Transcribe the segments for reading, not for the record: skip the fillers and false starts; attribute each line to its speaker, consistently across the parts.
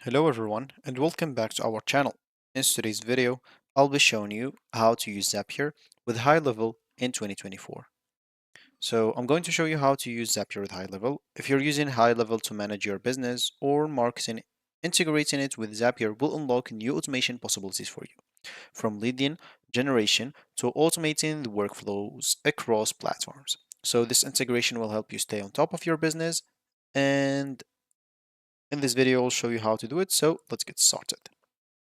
Speaker 1: Hello everyone and welcome back to our channel. In today's video, I'll be showing you how to use Zapier with high level in 2024. So I'm going to show you how to use Zapier with high level. If you're using high level to manage your business or marketing, integrating it with Zapier will unlock new automation possibilities for you, from lead generation to automating the workflows across platforms. So this integration will help you stay on top of your business, and in this video I'll show you how to do it. So let's get started.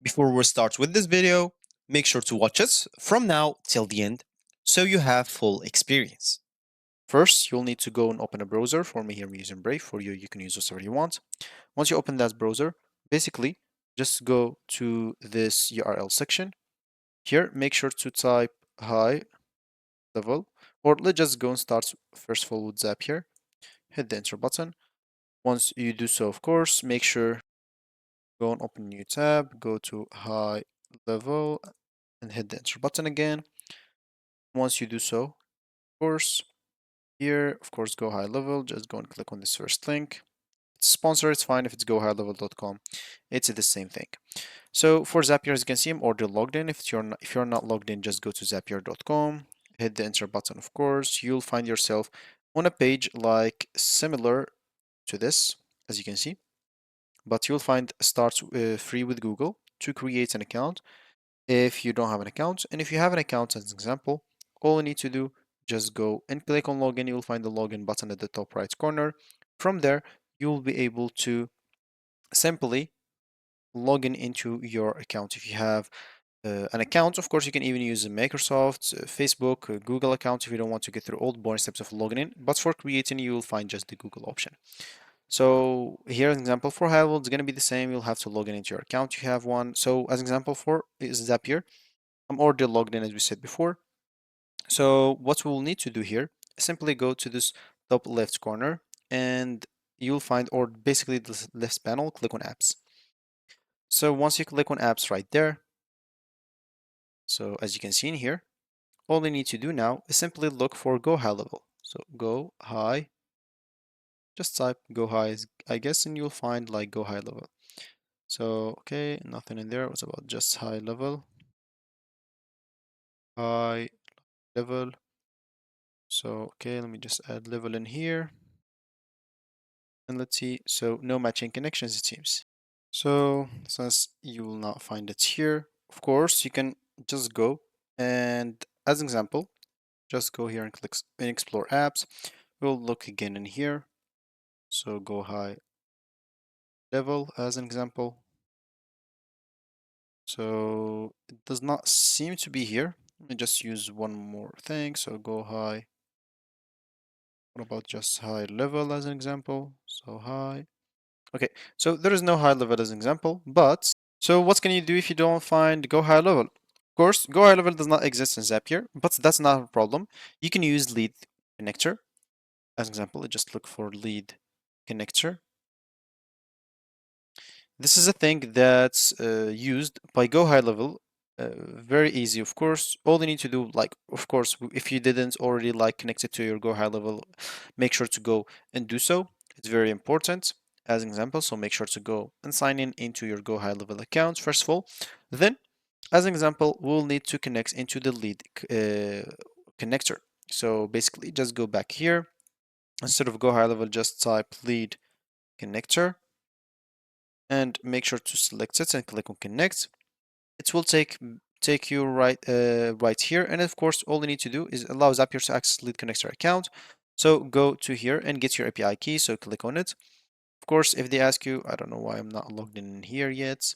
Speaker 2: Before we start with this video, make sure to watch us from now till the end so you have full experience.
Speaker 1: First, you'll need to go and open a browser. For me here, I'm using Brave. For you, you can use whatever you want. Once you open that browser, basically, just go to this URL section. Here, make sure to type high level, or let's just go and start first of all with Zapier. Hit the enter button. Once you do so, of course, make sure go and open a new tab, go to high level, and hit the enter button again. Once you do so, of course, here, of course, go high level. Just go and click on this first link. It's sponsored, it's fine if it's GoHighLevel.com. It's the same thing. So for Zapier, as you can see, I'm already logged in. If you're not logged in, just go to Zapier.com, hit the enter button, of course. You'll find yourself on a page like similar to this, as you can see. But you'll find starts free with Google to create an account if you don't have an account. And if you have an account, as an example, all you need to do, just go and click on login. You'll find the login button at the top right corner. From there, you'll be able to simply log in into your account. If you have an account, of course, you can even use a Microsoft, Facebook, Google account if you don't want to get through all the boring steps of logging in. But for creating, you will find just the Google option. So here, as an example for Hivell, it's going to be the same. You'll have to log in into your account. You have one. So as an example for is Zapier, I'm already logged in as we said before. So what we'll need to do here is simply go to this top left corner and you'll find, or basically this left panel, click on apps. So once you click on apps right there, so as you can see in here, all you need to do now is simply look for Go High Level. So Go High, just type Go High, I guess, and you'll find like Go High Level. So, okay, nothing in there. It was about just high level, high level. So, okay, let me just add level in here. And let's see. So, no matching connections, it seems. So, since you will not find it here, of course, you can just go and, as an example, just go here and click and explore apps. We'll look again in here. So, go high level as an example. So, it does not seem to be here. Let me just use one more thing. So, go high. What about just high level as an example? So high. Okay, so there is no high level as an example, but so what can you do if you don't find Go High Level? Of course, Go High Level does not exist in Zapier, but that's not a problem. You can use lead connector. As an example, just look for lead connector. This is a thing that's used by Go High Level. Very easy, of course. All you need to do, like, of course, if you didn't already like connect it to your Go High Level, make sure to go and do so. It's very important as an example. So make sure to go and sign in into your Go High Level account first of all. Then, as an example, we'll need to connect into the lead connector. So basically, just go back here. Instead of Go High Level, just type lead connector and make sure to select it and click on connect. It will take you right here, and of course all you need to do is allow Zapier to access lead connector account. So go to here and get your API key, so click on it. Of course, if they ask you, I don't know why I'm not logged in here yet,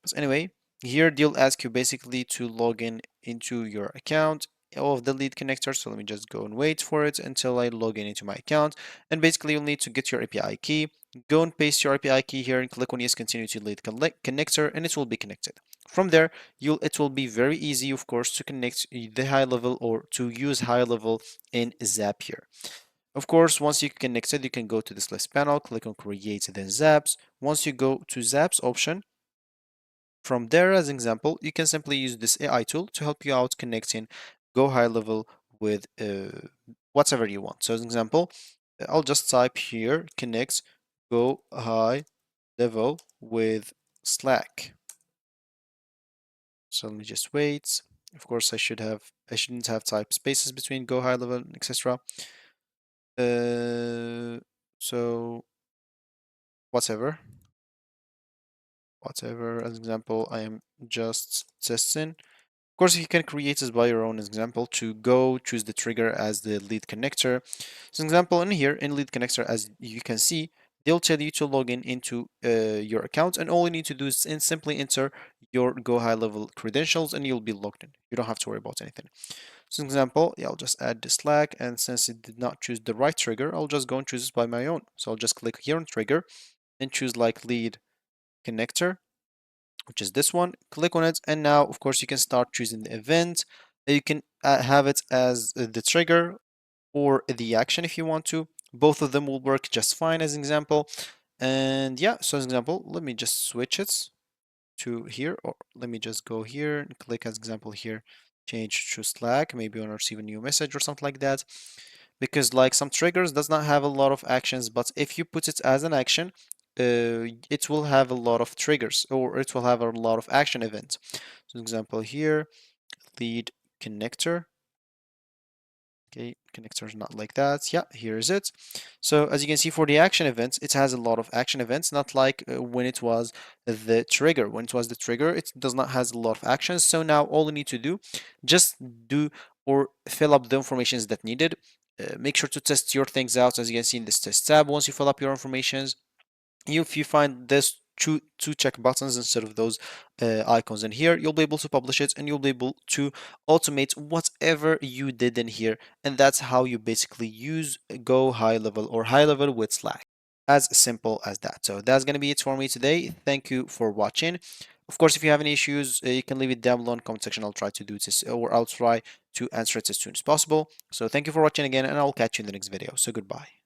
Speaker 1: but anyway, here they'll ask you basically to log in into your account of the lead connector. So let me just go and wait for it until I log in into my account. And basically you'll need to get your API key, go and paste your API key here and click on yes, continue to lead connector, and it will be connected. From there, it will be very easy, of course, to connect the high level or to use high level in Zapier. Of course, once you connect it, you can go to this list panel, click on create then zaps. Once you go to zaps option, from there, as an example, you can simply use this AI tool to help you out connecting Go High Level with whatever you want. So as an example, I'll just type here connect Go High Level with Slack. So let me just wait. Of course, I shouldn't have type spaces between GoHighLevel, etc. Uh, so whatever, whatever. As example, I am just testing. Of course, you can create this by your own example to go choose the trigger as the lead connector. So example in here in lead connector, as you can see, they'll tell you to log in into your account, and all you need to do is simply enter your GoHighLevel credentials, and you'll be logged in. You don't have to worry about anything. So example, yeah, I'll just add the Slack, and since it did not choose the right trigger, I'll just go and choose this by my own. So I'll just click here on trigger and choose like lead connector, which is this one. Click on it, and now, of course, you can start choosing the event. You can have it as the trigger or the action if you want to. Both of them will work just fine as an example. And yeah, so as an example, let me just switch it to here, or let me just go here and click as example here, change to Slack. Maybe you want to receive a new message or something like that. Because like some triggers does not have a lot of actions, but if you put it as an action, it will have a lot of triggers, or it will have a lot of action events. So example here, lead connector. Okay, connector is not like that. Yeah, here is it. So as you can see, for the action events, it has a lot of action events, not like when it was the trigger. When it was the trigger, it does not has a lot of actions. So now all you need to do, just do or fill up the informations that needed. Make sure to test your things out, as you can see in this test tab. Once you fill up your informations, if you find this two check buttons instead of those icons in here, you'll be able to publish it, and you'll be able to automate whatever you did in here. And that's how you basically use GoHighLevel or HighLevel with Slack. As simple as that. So that's going to be it for me today. Thank you for watching. Of course, if you have any issues, you can leave it down below in the comment section. I'll try to do this, or I'll try to answer it as soon as possible. So thank you for watching again, and I'll catch you in the next video. So goodbye.